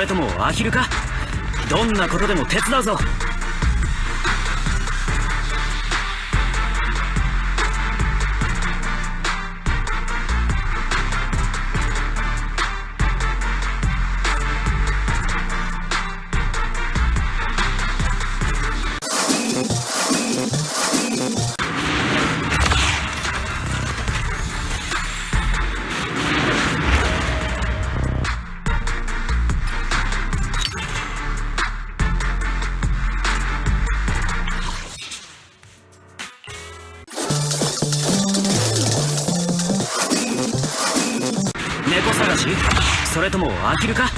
れともアヒルか？どんなことでも手伝うぞ。猫探し？それともアヒルか？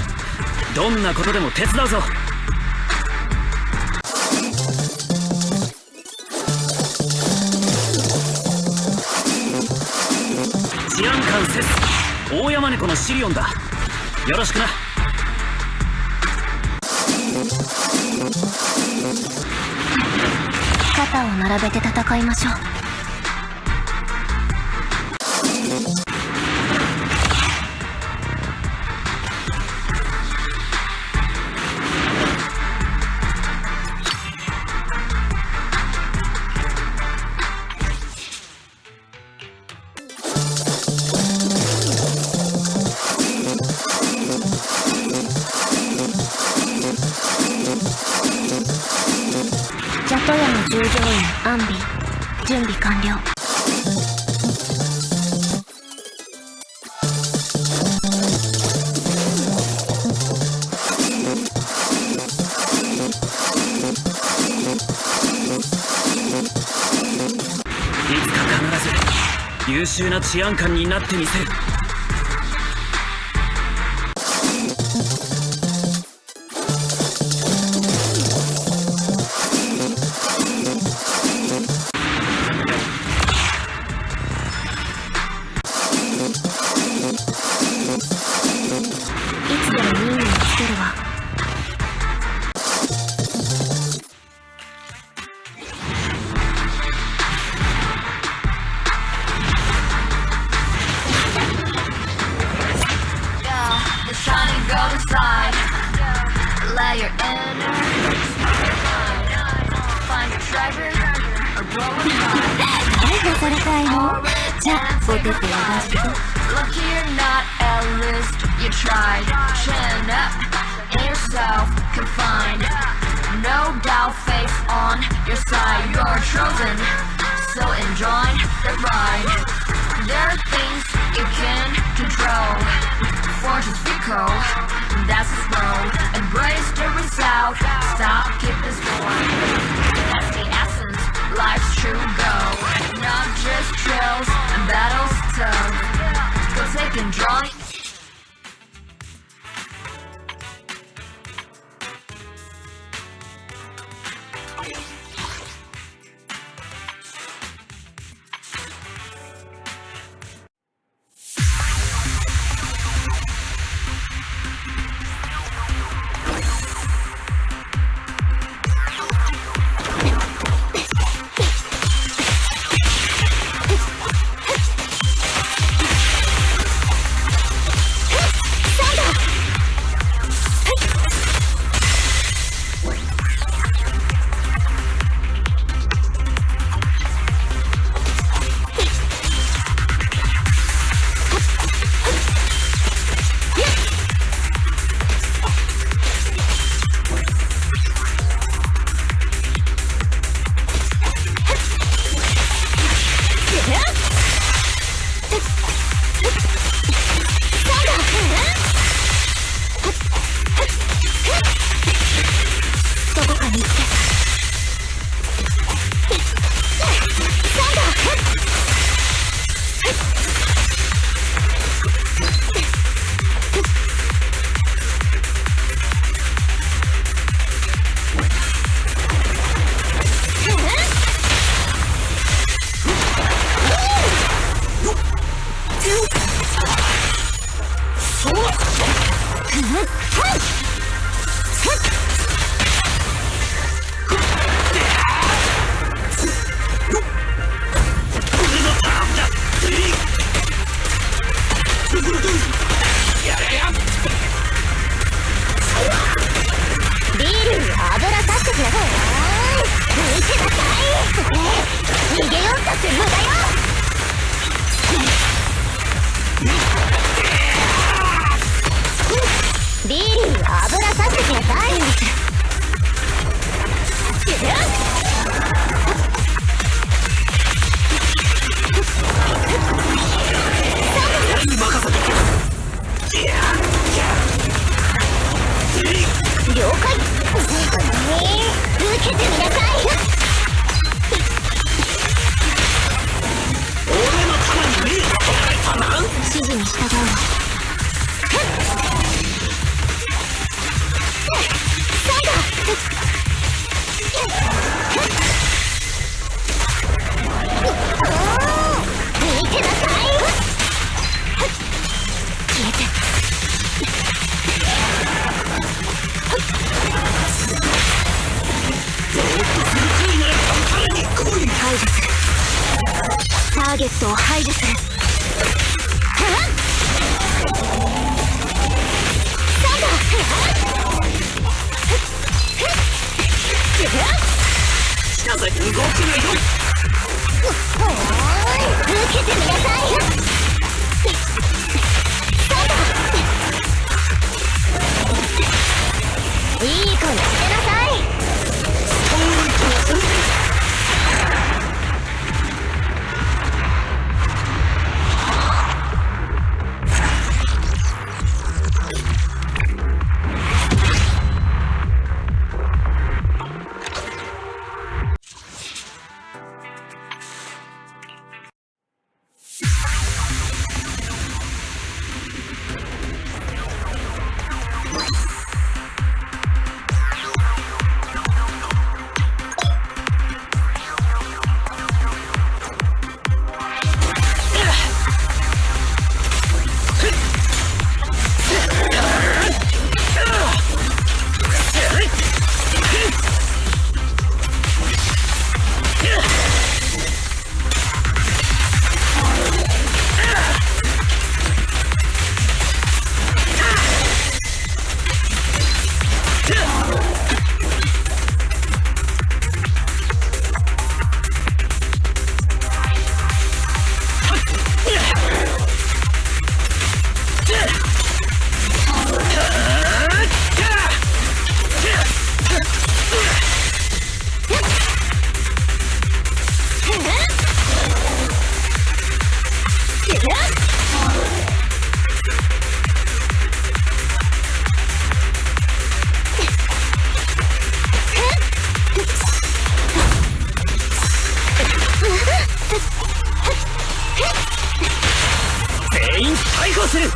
どんなことでも手伝うぞ。治安官セス、大山猫のシリオンだ。よろしくな。肩を並べて戦いましょう。ジャトヤの従業員アンビ、準備完了。いつか必ず優秀な治安官になってみせる。いつでも任務をつけるわ。逮捕されたいの？じゃあお手手を出して。Look, you're not a list. You tried, chin up, in yourself, confined. No doubt, face on your side. You're chosen, so enjoy the ride. There are things you can control. Fortune's fickle, that's its role. Embrace the result. Stop, keep the score. That's the essence, life's true goal. Not just drills and battles tough. Go take and draw. てなさい。逃げようったって無駄よ。ビリー、油させてください。了解。受けてみなさい。俺の玉に目をつけられたな。指示に従うわ。見てなさい。消えて。排除する。ターゲットを排除する。近づいて動くなよ。受けてみなさい。いい子にしてなさい。する。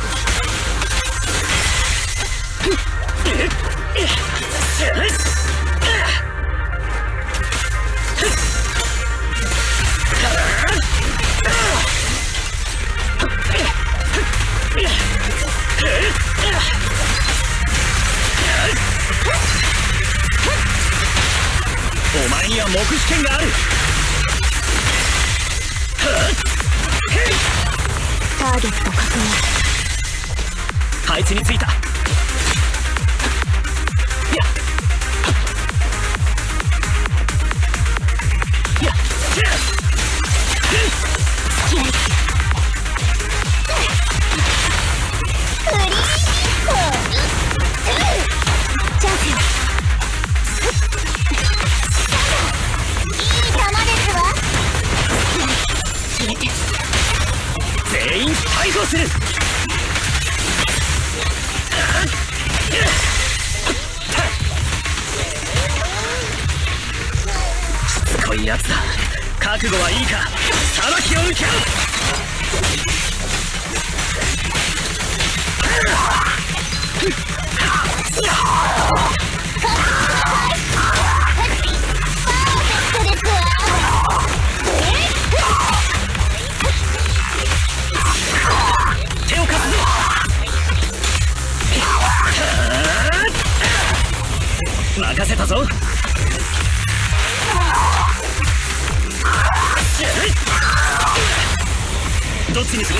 お前には目視権がある。ターゲット確認。配置についた。全員逮捕する。しつこいやつだ。覚悟はいいか。裁きを受けろ。手を貸すぞ。任せたぞ。どっちにする？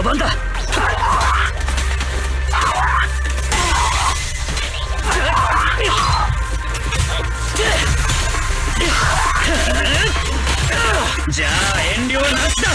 番だ。じゃあ遠慮はなしだ。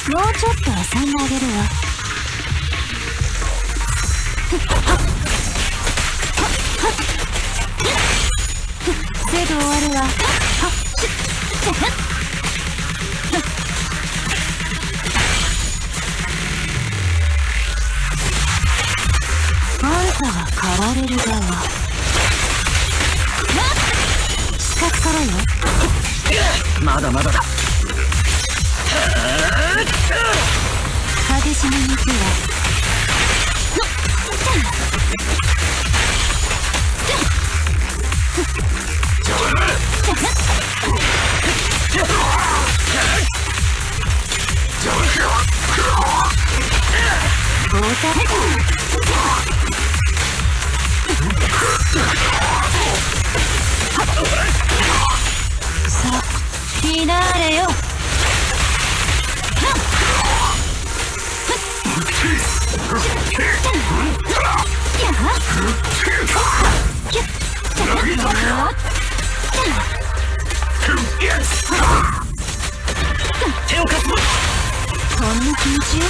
もうちょっと遊んであげるわ。すぐ終わるわ。あんたは狩られる側。死角からよ。まだまだだ。激しめに行くわ。さあ、フィナーレよ。手を貸すぞ。そんな気持ちよ。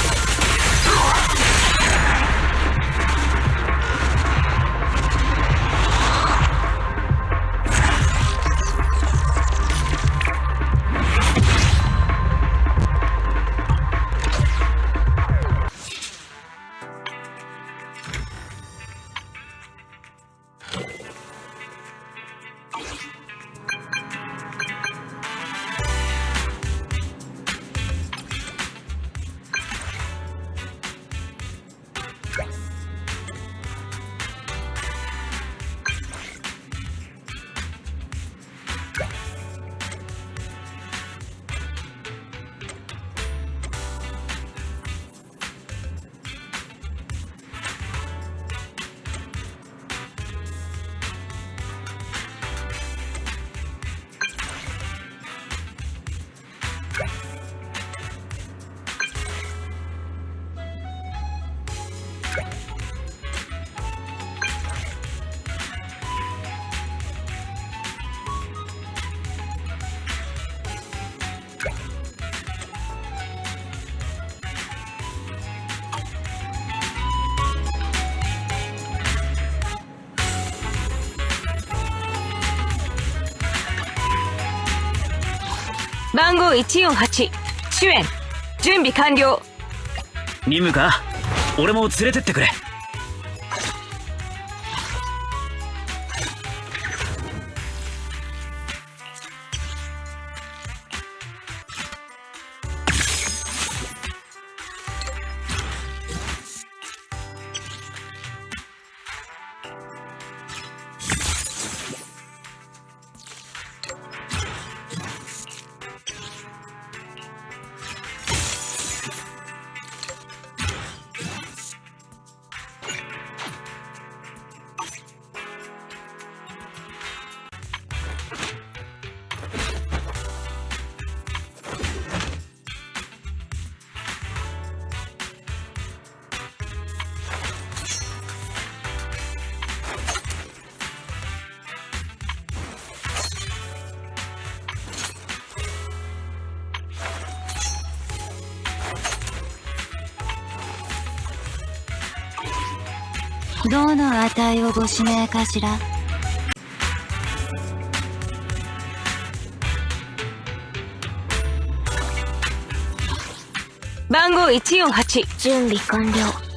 番号148主演準備完了。任務か？俺も連れてってくれ。どの値をご指名かしら。番号148準備完了。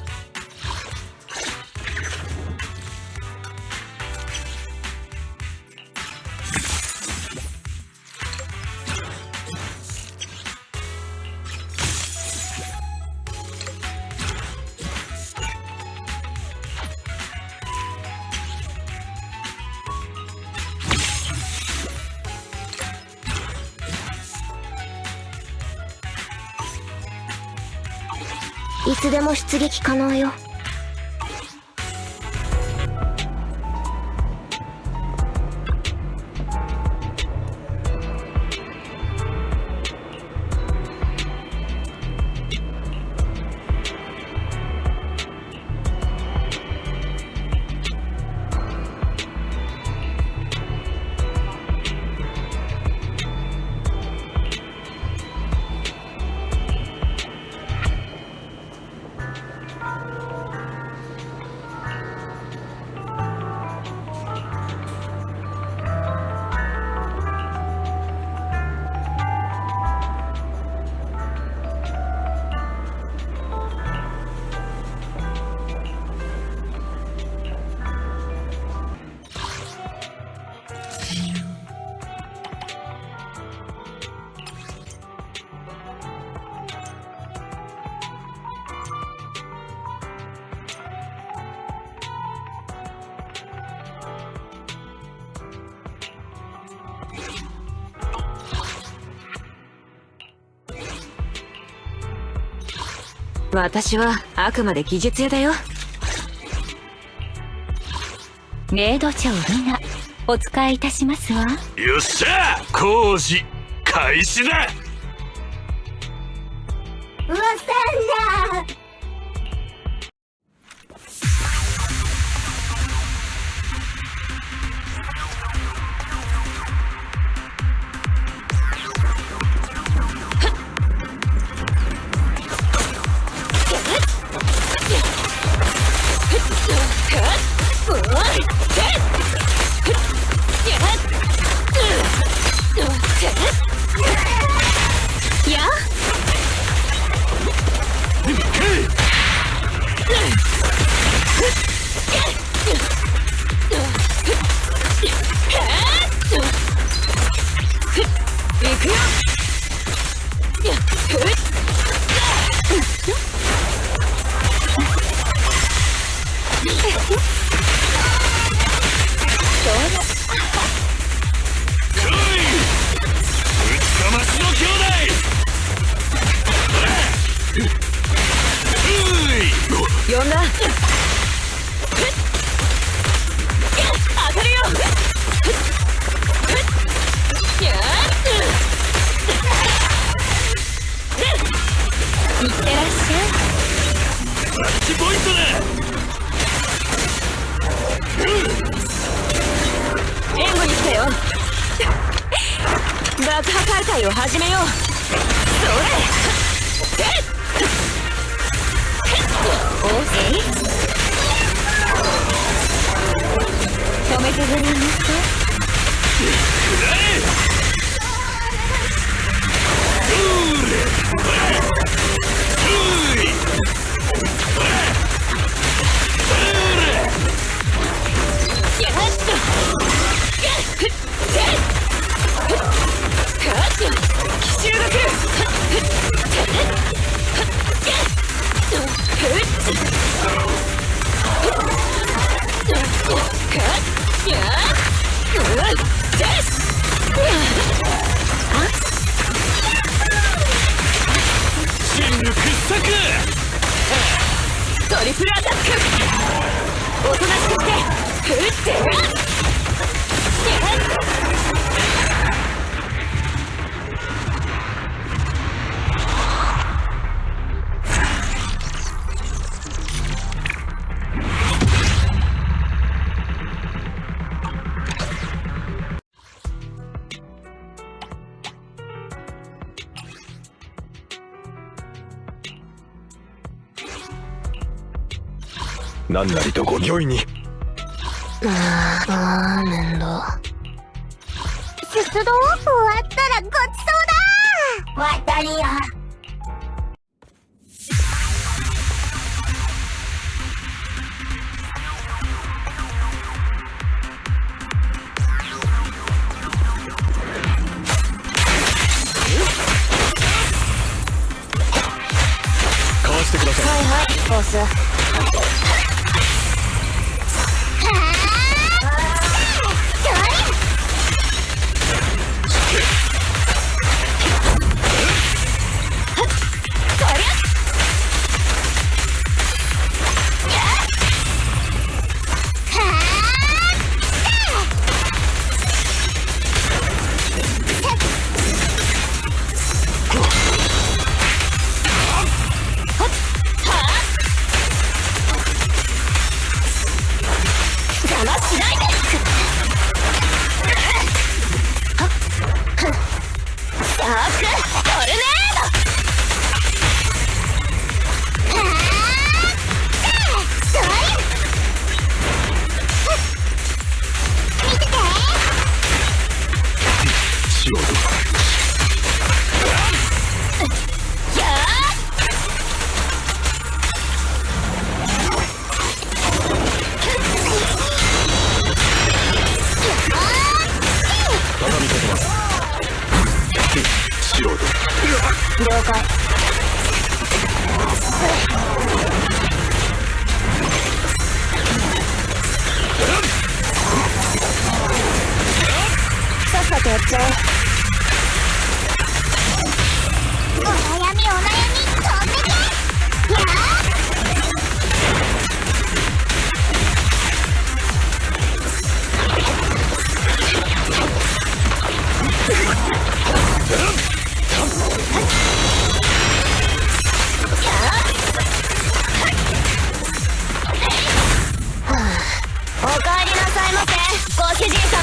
いつでも出撃可能よ。私はあくまで技術屋だよ。メイド長ルナ、お使いいたしますわ。よっしゃ工事開始だ。うわさんだ。呼んだ。当たるよ。いってらっしゃい。マッチポイントだ。援護に来たよ。爆破解体を始めよう。それ。おい、止めてごらんなさい。真の掘削。トリプルアタック。おとなしくして撃ってや。何なりとご御意に。面倒。出動終わったらごちそうだ。渡りや。かわしてください。はいはい、ボス。了解。さっさとやっちゃえ。お悩み飛んでけ。やおかえりなさいませ、ご主人様。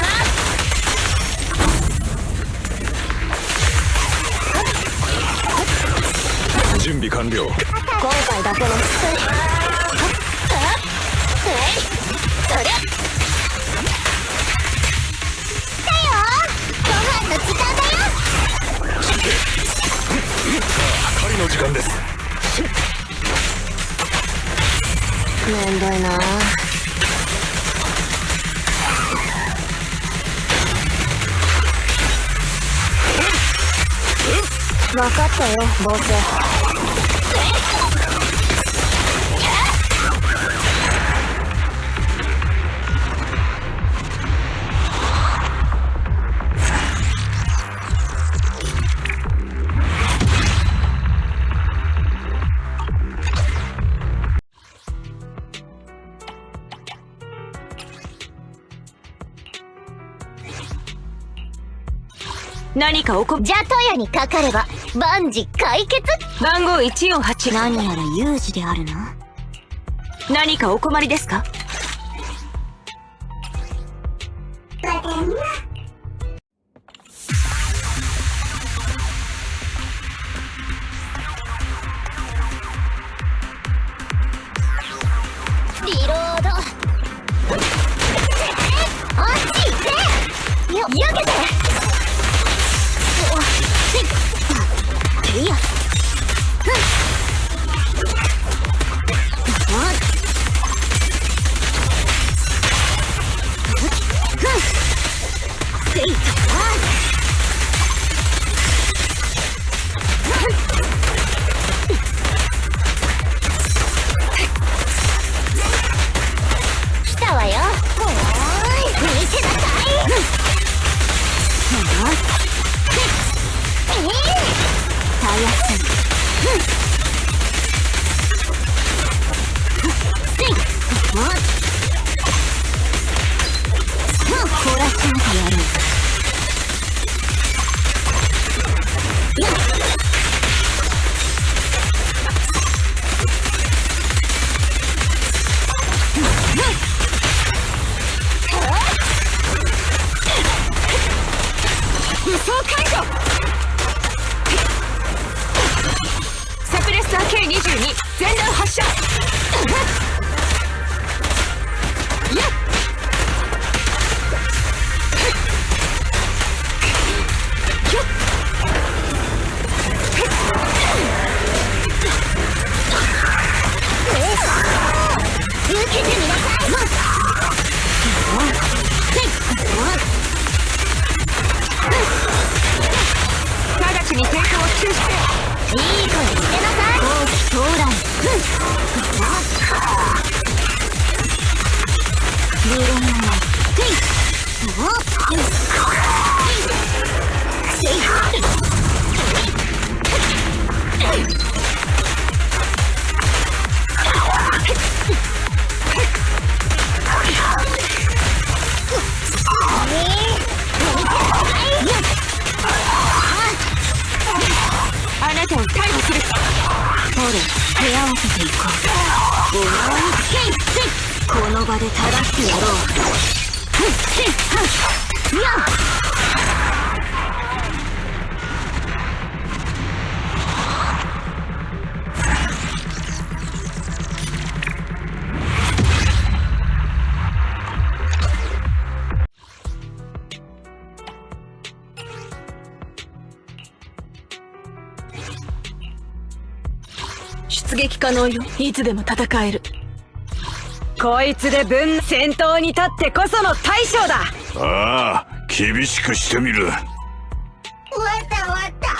準備完了。今回だけのそりゃだよ、ご飯の時間だよ。狩りの時間です。めんどいな。分かったよ、ボス。何かジャトヤにかかれば万事解決。番号148。何やら有事であるな。何かお困りですか？リロード。あっち行ってよ。避けて。いや。装解除。サプレッサー K22 全弾発射。やっ受けてみなさい。直ちに抵抗を中止せよ。いい声してなさい。後期到来。ブロンマンテイあなたを逮捕する。ほれ手合わせていこう。お前にこの場で正してやろう。出撃可能よ。いつでも戦える。こいつで戦闘に立ってこその大将だ。ああ、厳しくしてみる。終わった終わった。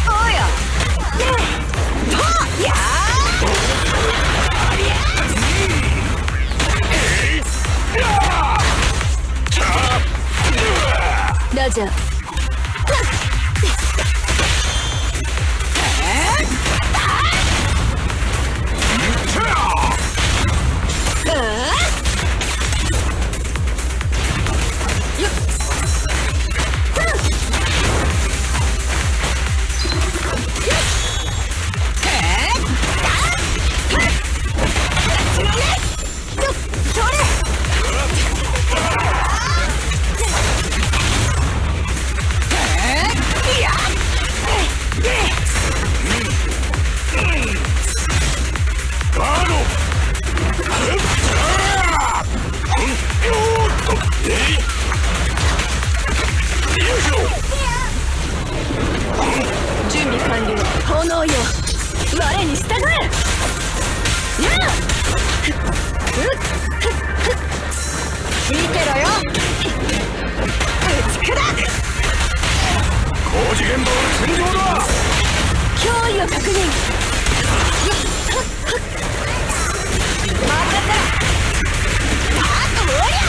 おやラジャー。準備完了。炎よ我に従え。見てろよ。打ち砕く。工事現場は戦場だ。脅威を確認。任せろ。あとおりゃ。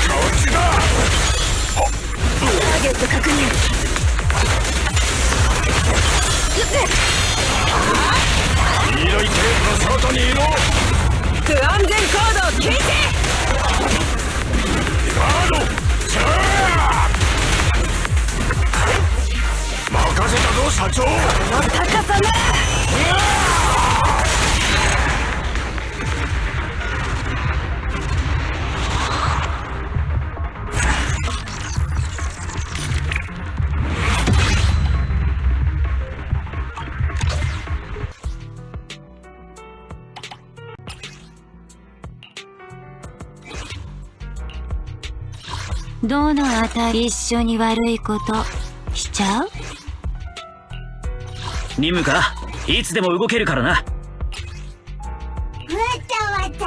こっちだ。ターゲット確認。黄色いテープの外に移動。不安全コードを聞いて。ガード。任せたぞ社長。この高さなら。どのあたり一緒に悪いことしちゃう？任務か？いつでも動けるからな。わたわた。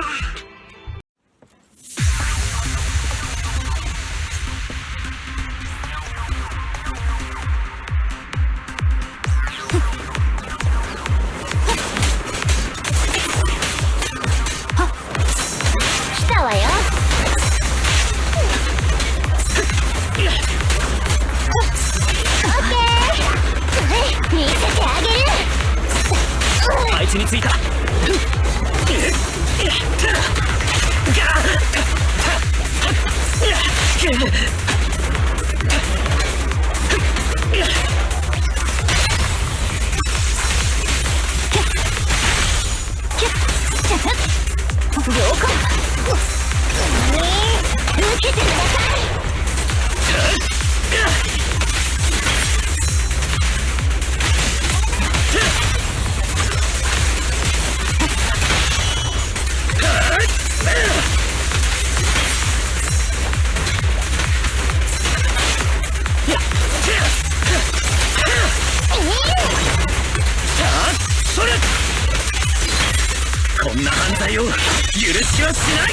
来たわよ。オッケー。見せてあげる。あいつに受けてください。こんな犯罪を許しはしない。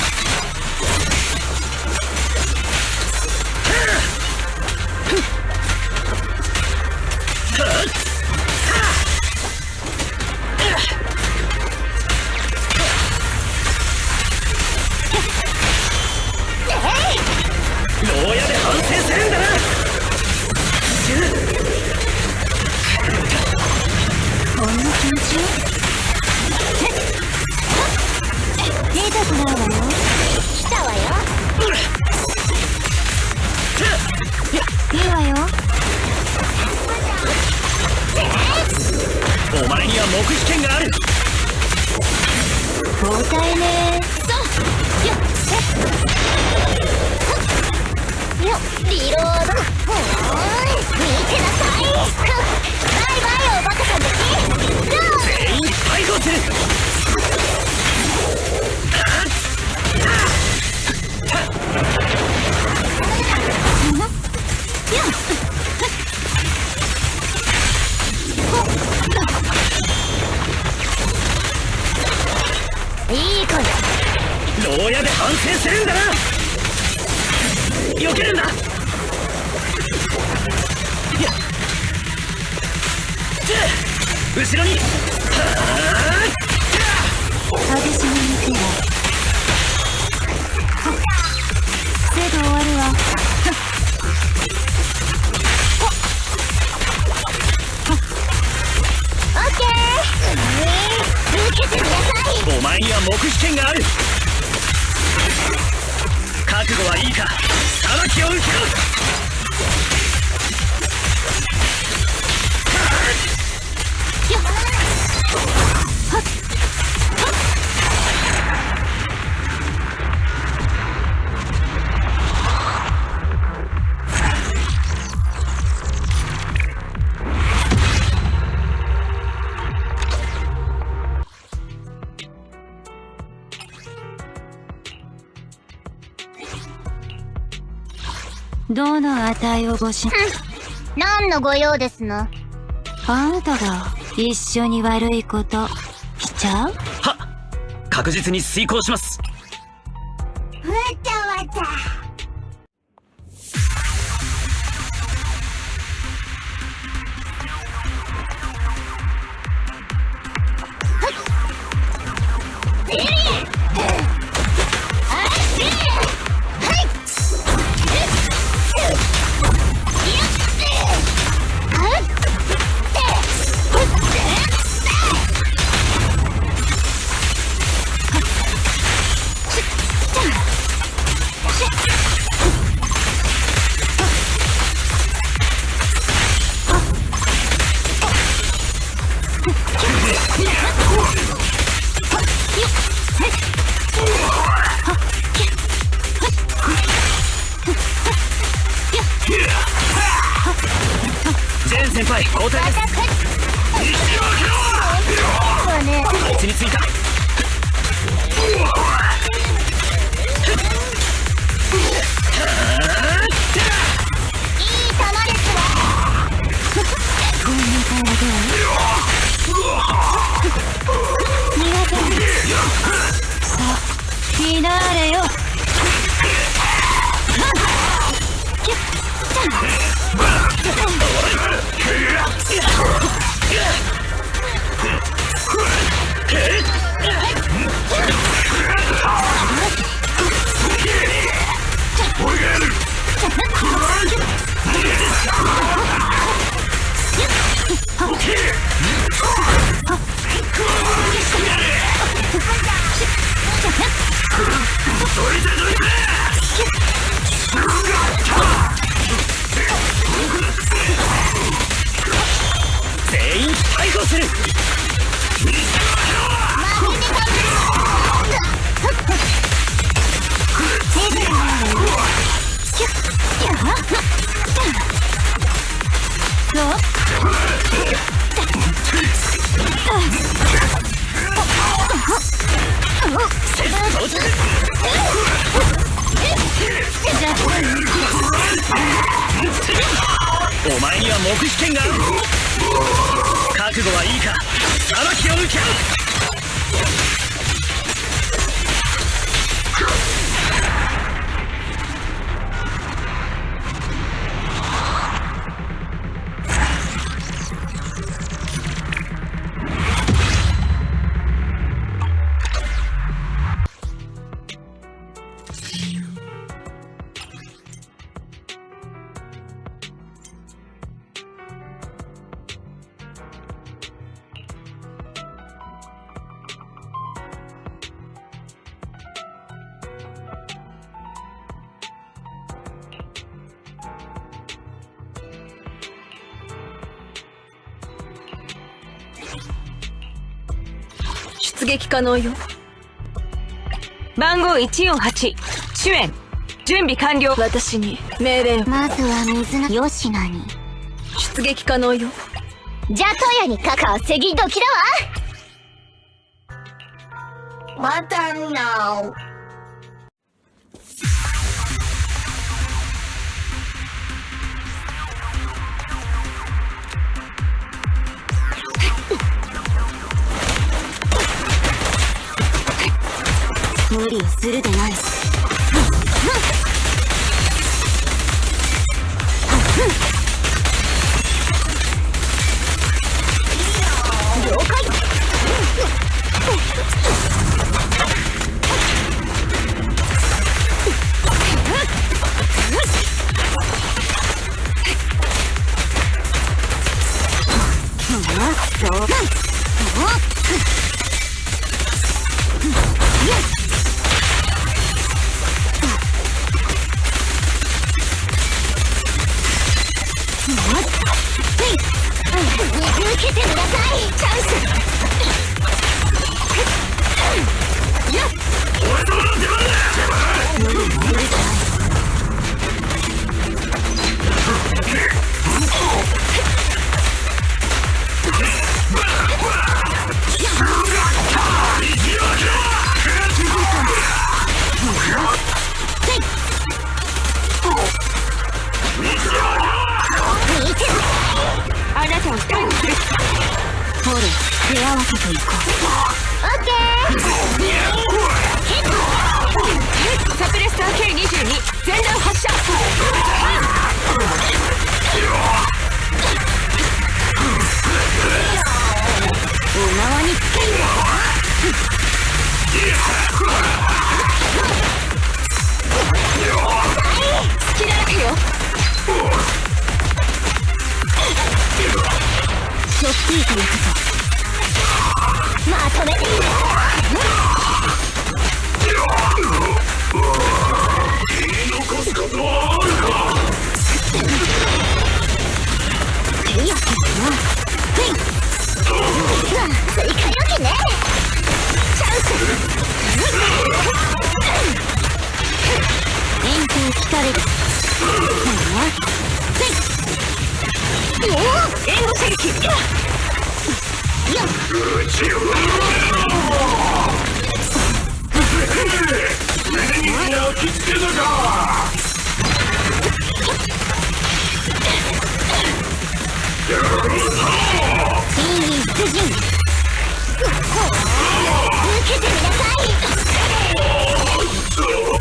牢屋で反省するんだな。こんな気持ちよ。出たくないわよ。来たわよ。いいわよ。お前には黙秘権がある。交代ね。よっリロード。見てなさい。バイバイおバカさんたち。全員逮捕する。いい子よ。牢屋で反省するんだな。避けるんだ。後ろに。激しめに行くわ。すぐ終わるわ。オッケー。受けてください。お前には黙秘権がある。覚悟はいいか。裁きを受けろ。どの値をごし何のご用ですの。あなたが一緒に悪いことしちゃう。はっ、確実に遂行します。わたわた。ジェーン先輩交代です。位置についた。フィナーレよ。全員逮捕する。お前には黙秘権がある。覚悟はいいか、裁きを受けろ。出撃可能よ。番号148、主演、準備完了。私に命令を。まずは水のよしなに。出撃可能よ。じゃあトヤにカカせぎ時だわ。またな。無理をするでない。了解。受けてください。チャンス。俺様の出番だ。あなたを逮捕する。ほれ、手合わせていこう。オッケー。サプレッサー K22 全弾発射。お縄につける。隙だらけよ。ちょっぴりと行くぞ。まとめている。言い残すことはあるか。手やけどな。追加料金ね。チャンス。遠征聞かれる。おお、援護射撃。目に焼き付けたか。金銀出陣。受けてみなさい。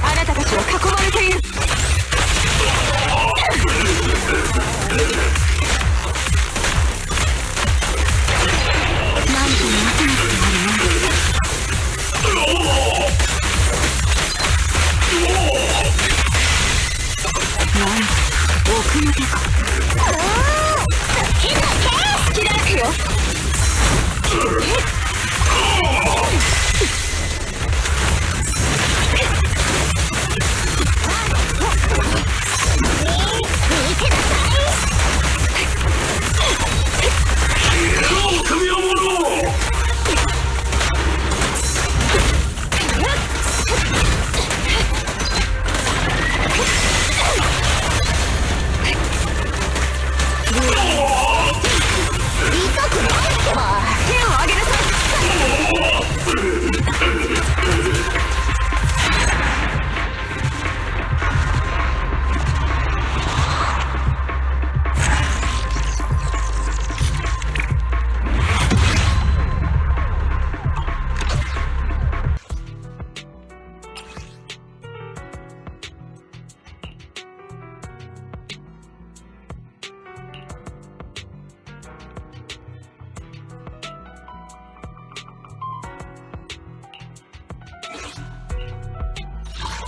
あなたたちは囲まれている。奥の手か。隙だらけよ。手を挙げなさい。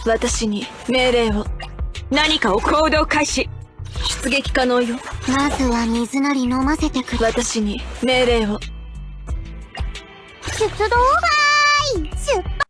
私に命令を。何かを行動開始。出撃可能よ。まずは水なり飲ませてくれ。私に命令を。出動はーい出発。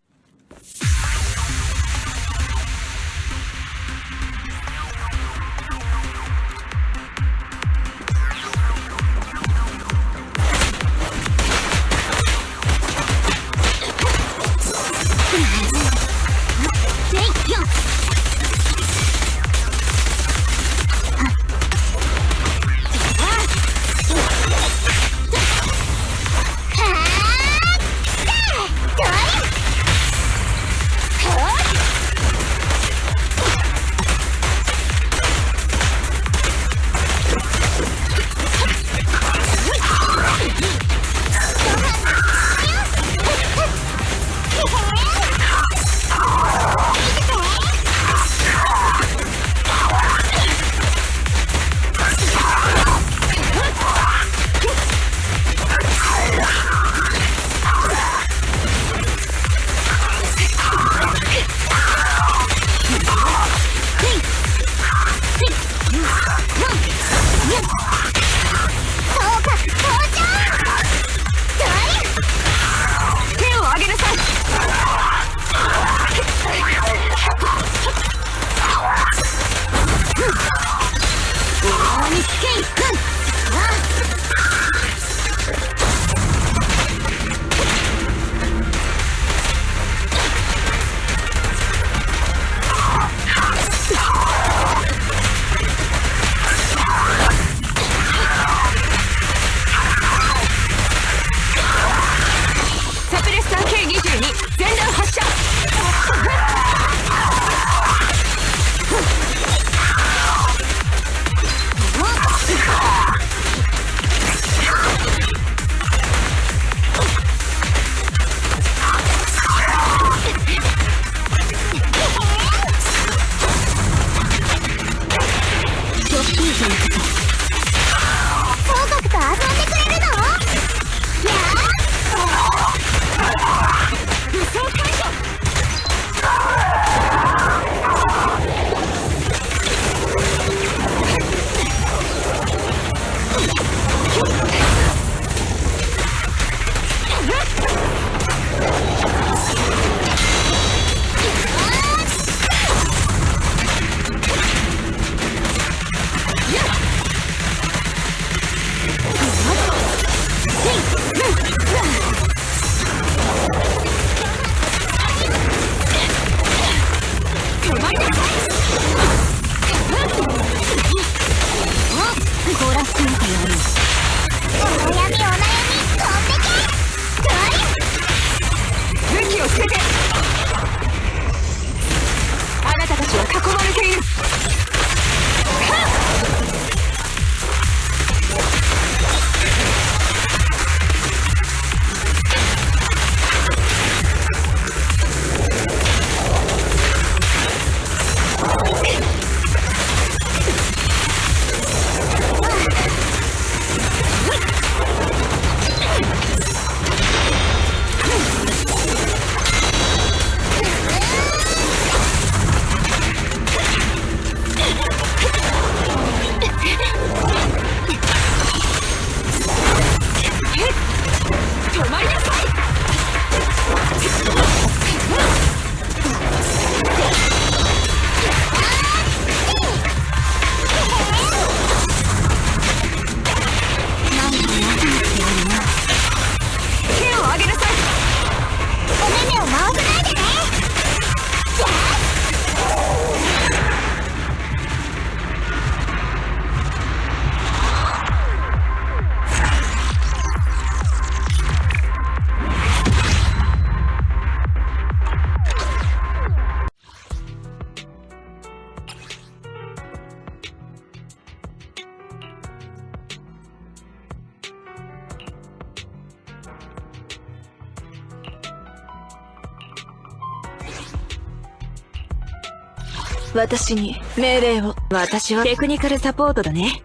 私に命令を。私はテクニカルサポートだね。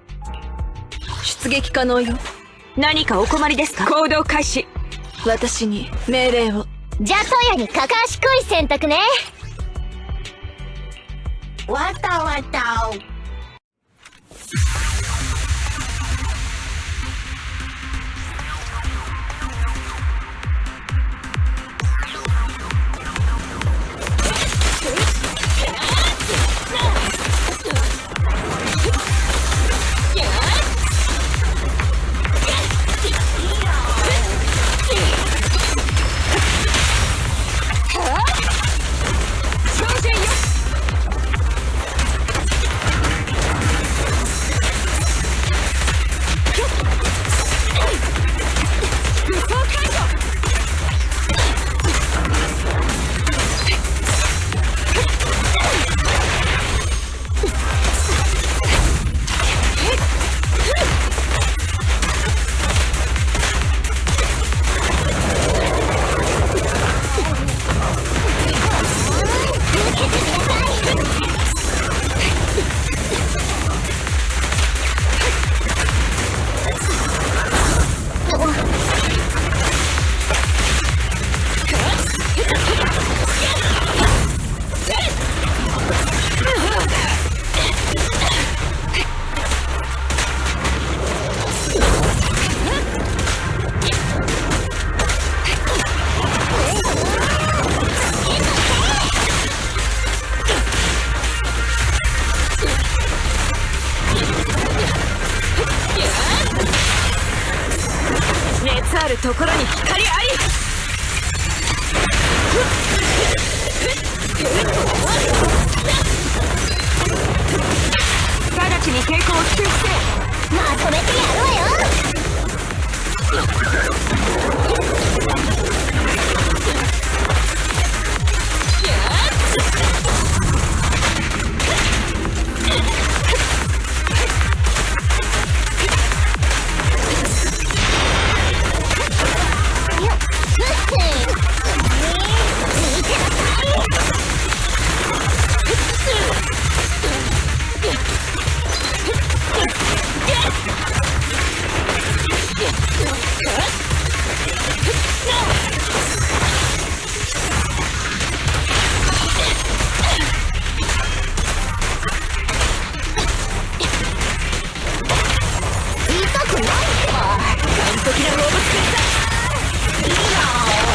出撃可能よ。何かお困りですか？行動開始。私に命令を。じゃあトヤにかかしこい選択ね。わたわた。熱あるところに光あり。直ちに抵抗を修正。まとめてやるわよ。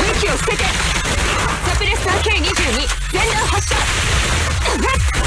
武器を捨ててサプレッサー K22 全弾発射。